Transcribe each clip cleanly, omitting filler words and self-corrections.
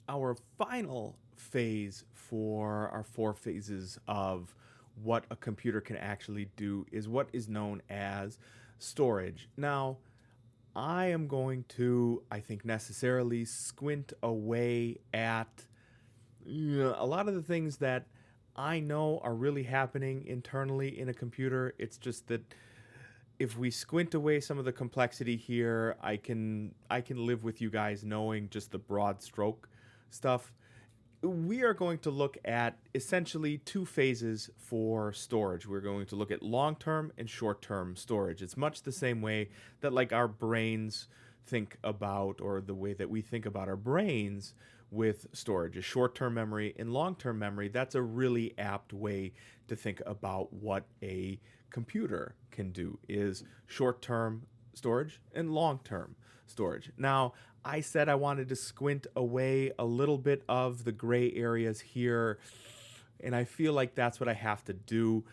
our final phase for our four phases of what a computer can actually do is what is known as storage. Now, I am going to, I think, necessarily squint away at a lot of the things that I know are really happening internally in a computer. It's just that if we squint away some of the complexity here, I can live with you guys knowing just the broad stroke stuff. We are going to look at essentially two phases for storage. We're going to look at long-term and short-term storage. It's much the same way that like our brains think about, or the way that we think about our brains with storage, a short-term memory and long-term memory. That's a really apt way to think about what a computer can do, is short-term storage and long-term storage. Now, I said I wanted to squint away a little bit of the gray areas here, and I feel like that's what I have to do.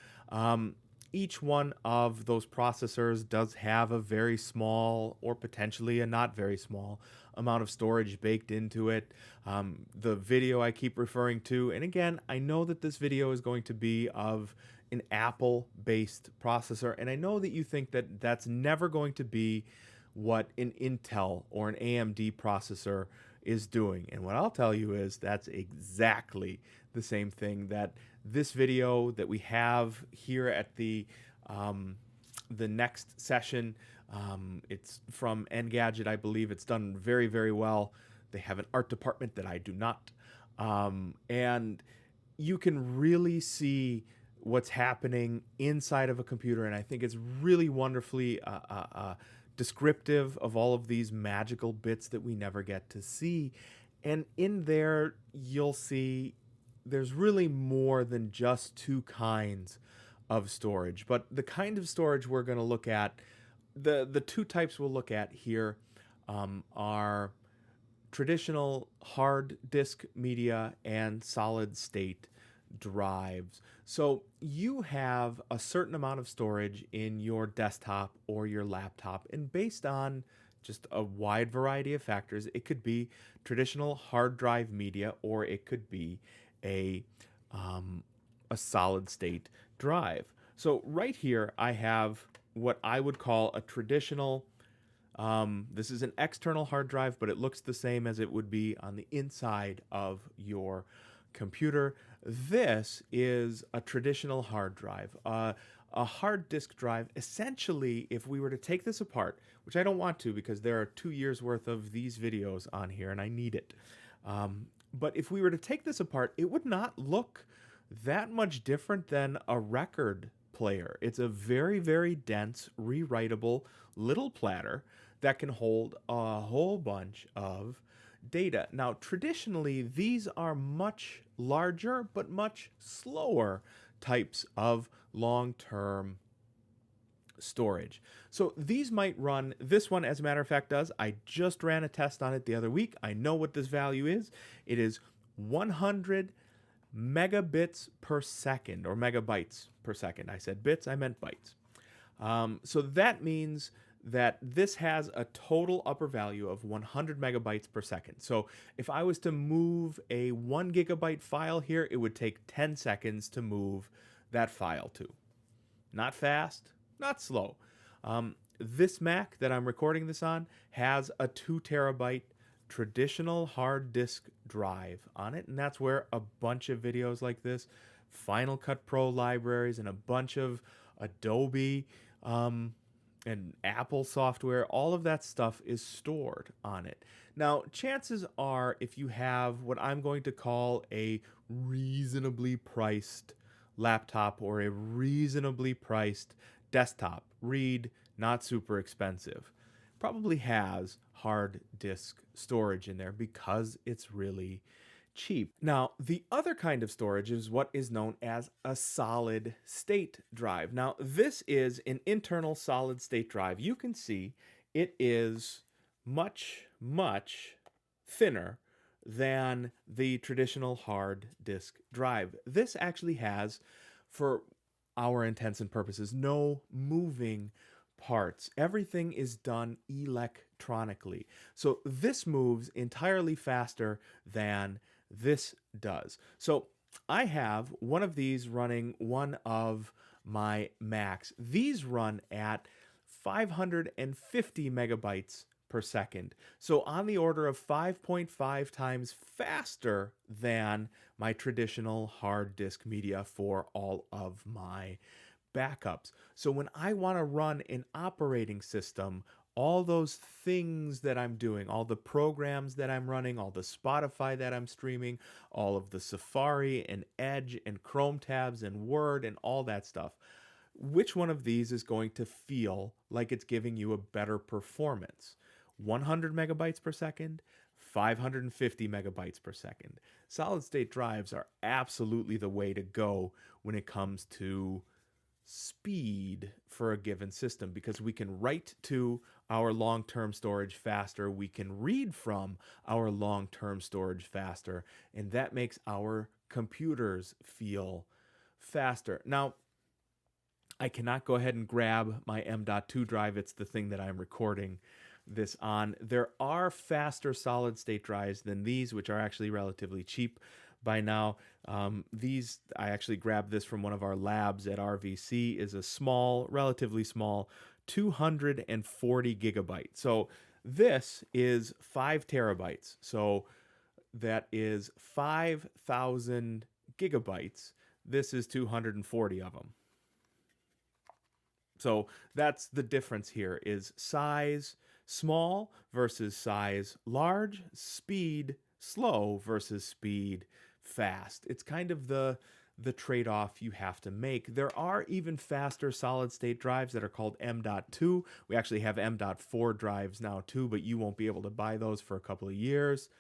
Each one of those processors does have a very small, or potentially a not very small, amount of storage baked into it. The video I keep referring to, and again, I know that this video is going to be of an Apple based processor, and I know that you think that that's never going to be what an Intel or an AMD processor is doing. And what I'll tell you is that's exactly the same thing that this video that we have here at the next session. It's from Engadget, I believe. It's done very, very well. They have an art department that I do not. And you can really see what's happening inside of a computer. And I think it's really wonderfully descriptive of all of these magical bits that we never get to see. And in there, you'll see there's really more than just two kinds of storage. But the kind of storage we're going to look at, the two types we'll look at here, are traditional hard disk media and solid state drives. So you have a certain amount of storage in your desktop or your laptop, and based on just a wide variety of factors, it could be traditional hard drive media, or it could be a a solid state drive. So right here I have what I would call a traditional, this is an external hard drive, but it looks the same as it would be on the inside of your computer. This is a traditional hard drive. A hard disk drive, essentially, if we were to take this apart, which I don't want to because there are 2 years worth of these videos on here and I need it. But if we were to take this apart, it would not look that much different than a record player. It's a very, very dense, rewritable little platter that can hold a whole bunch of data. Now, traditionally, these are much larger but much slower types of long-term storage. So these might run, this one, as a matter of fact, does. I just ran a test on it the other week. I know what this value is. It is 100 megabits per second, or megabytes per second. I said bits, I meant bytes. So that means that this has a total upper value of 100 megabytes per second. So if I was to move a 1 gigabyte file here, it would take 10 seconds to move that file to. Not fast, not slow. This Mac that I'm recording this on has a 2 terabyte traditional hard disk drive on it, and that's where a bunch of videos like this, Final Cut Pro libraries, and a bunch of Adobe and Apple software, all of that stuff is stored on it. Now, chances are, if you have what I'm going to call a reasonably priced laptop or a reasonably priced desktop, read not super expensive, probably has hard disk storage in there because it's really cheap. Now, the other kind of storage is what is known as a solid state drive. Now, this is an internal solid state drive. You can see it is much, much thinner than the traditional hard disk drive. This actually has, for our intents and purposes, no moving parts. Everything is done electronically. So this moves entirely faster than this does. So I have one of these running one of my Macs. These run at 550 megabytes per second. So on the order of 5.5 times faster than my traditional hard disk media for all of my backups. So when I want to run an operating system, all those things that I'm doing, all the programs that I'm running, all the Spotify that I'm streaming, all of the Safari and Edge and Chrome tabs and Word and all that stuff, which one of these is going to feel like it's giving you a better performance? 100 megabytes per second, 550 megabytes per second. Solid state drives are absolutely the way to go when it comes to speed for a given system, because we can write to our long-term storage faster, we can read from our long-term storage faster, and that makes our computers feel faster. Now, I cannot go ahead and grab my M.2 drive. It's the thing that I'm recording this on. There are faster solid state drives than these, which are actually relatively cheap by now. These, I actually grabbed this from one of our labs at RVC, is a small, relatively small 240 gigabyte. So this is 5 terabytes. So that is 5,000 gigabytes. This is 240 of them. So that's the difference here, is size small versus size large, speed slow versus speed fast. It's kind of the trade-off you have to make. There are even faster solid state drives that are called M.2. We actually have M.4 drives now too, but you won't be able to buy those for a couple of years.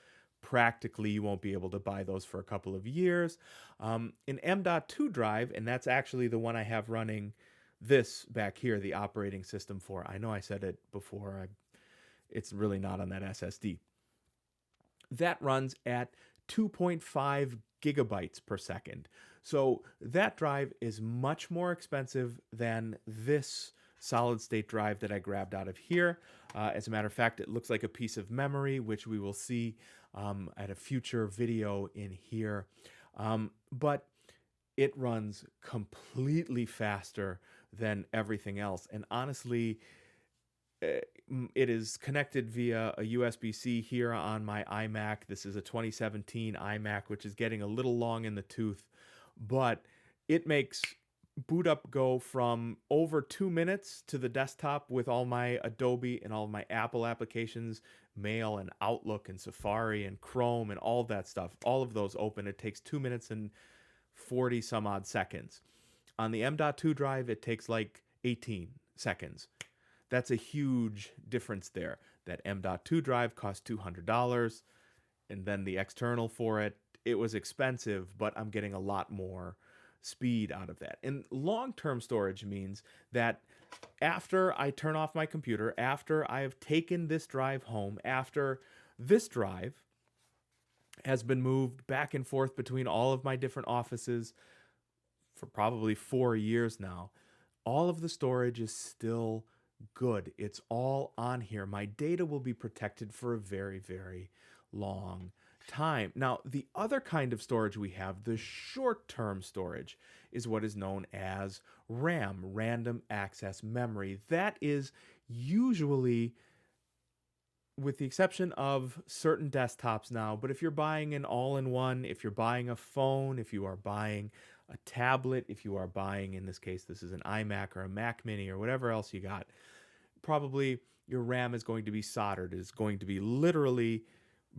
Practically, you won't be able to buy those for a couple of years. An M.2 drive, and that's actually the one I have running this back here, the operating system for. I know I said it before. It's really not on that SSD. That runs at 2.5 gigabytes per second. So that drive is much more expensive than this solid state drive that I grabbed out of here. As a matter of fact, it looks like a piece of memory, which we will see at a future video in here. But it runs completely faster than everything else. And honestly, it is connected via a USB-C here on my iMac. This is a 2017 iMac, which is getting a little long in the tooth, but it makes boot up go from over 2 minutes to the desktop with all my Adobe and all of my Apple applications, Mail and Outlook and Safari and Chrome and all that stuff. All of those open. It takes 2 minutes and 40 some odd seconds. On the M.2 drive, it takes like 18 seconds. That's a huge difference there. That M.2 drive cost $200, and then the external for it, it was expensive, but I'm getting a lot more speed out of that. And long-term storage means that after I turn off my computer, after I have taken this drive home, after this drive has been moved back and forth between all of my different offices for probably 4 years now, all of the storage is still good. It's all on here. My data will be protected for a very, very long time. Now, the other kind of storage we have, the short-term storage, is what is known as RAM, random access memory. That is usually, with the exception of certain desktops now, but if you're buying an all-in-one, if you're buying a phone, if you are buying a tablet, if you are buying, in this case, this is an iMac or a Mac Mini or whatever else you got, probably your RAM is going to be soldered, is going to be literally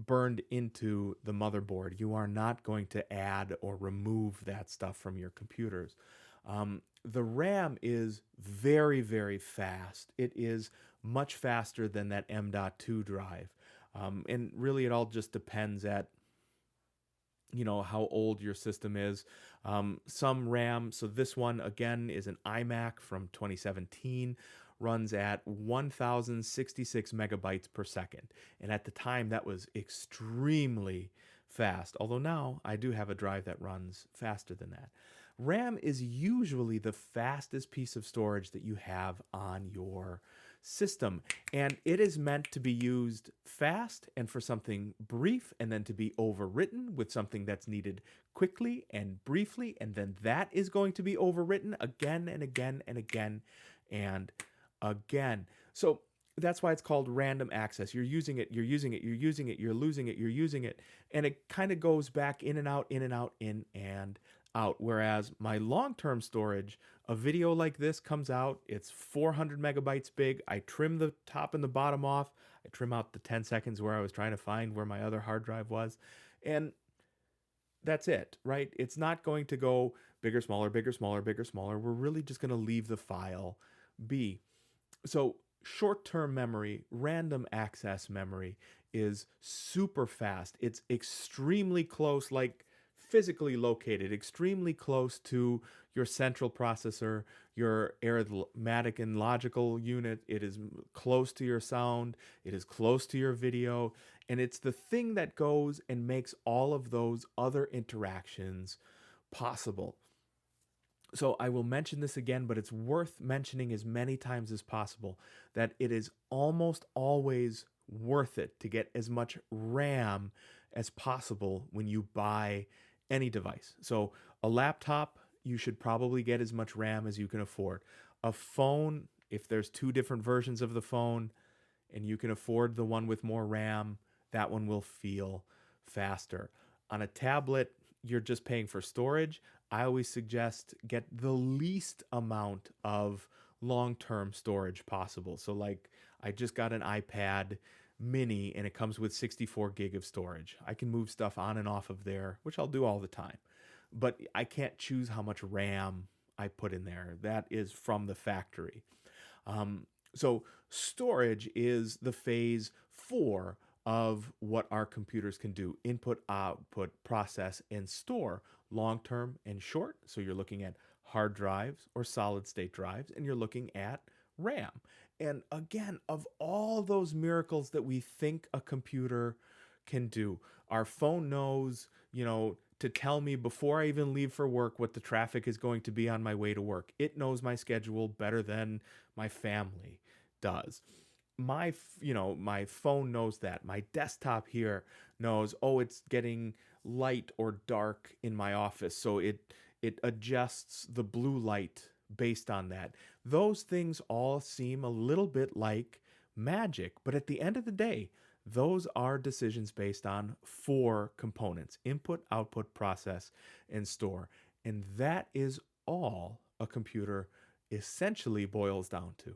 burned into the motherboard. You are not going to add or remove that stuff from your computers. The RAM is very, very fast. It is much faster than that M.2 drive. And really it all just depends at how old your system is. Some RAM, so this one again is an iMac from 2017, runs at 1066 megabytes per second. And at the time that was extremely fast. Although now I do have a drive that runs faster than that. RAM is usually the fastest piece of storage that you have on your system. And it is meant to be used fast and for something brief, and then to be overwritten with something that's needed quickly and briefly. And then that is going to be overwritten again and again and again and again. So that's why it's called random access. You're using it, you're using it, you're using it, you're losing it, you're using it. And it kind of goes back in and out, in and out, in and out. Whereas my long term storage, a video like this comes out, it's 400 megabytes big. I trim the top and the bottom off. I trim out the 10 seconds where I was trying to find where my other hard drive was. And that's it, right? It's not going to go bigger, smaller, bigger, smaller, bigger, smaller. We're really just going to leave the file be. So short-term memory, random access memory is super fast. It's extremely close, like physically located, extremely close to your central processor, your arithmetic and logical unit. It is close to your sound. It is close to your video. And it's the thing that goes and makes all of those other interactions possible. So I will mention this again, but it's worth mentioning as many times as possible that it is almost always worth it to get as much RAM as possible when you buy any device. So a laptop, you should probably get as much RAM as you can afford. A phone, if there's two different versions of the phone and you can afford the one with more RAM, that one will feel faster. On a tablet, you're just paying for storage. I always suggest get the least amount of long-term storage possible. So like I just got an iPad mini and it comes with 64 gig of storage. I can move stuff on and off of there, which I'll do all the time. But I can't choose how much RAM I put in there. That is from the factory. So storage is the phase 4 of what our computers can do: input, output, process, and store, long term and short. So you're looking at hard drives or solid state drives, and you're looking at RAM. And again, of all those miracles that we think a computer can do, our phone knows, to tell me before I even leave for work what the traffic is going to be on my way to work. It knows my schedule better than my family does. My phone knows that. My desktop here knows, oh, it's getting light or dark in my office, so it adjusts the blue light based on that. Those things all seem a little bit like magic, but at the end of the day, those are decisions based on 4 components: input, output, process, and store. And that is all a computer essentially boils down to.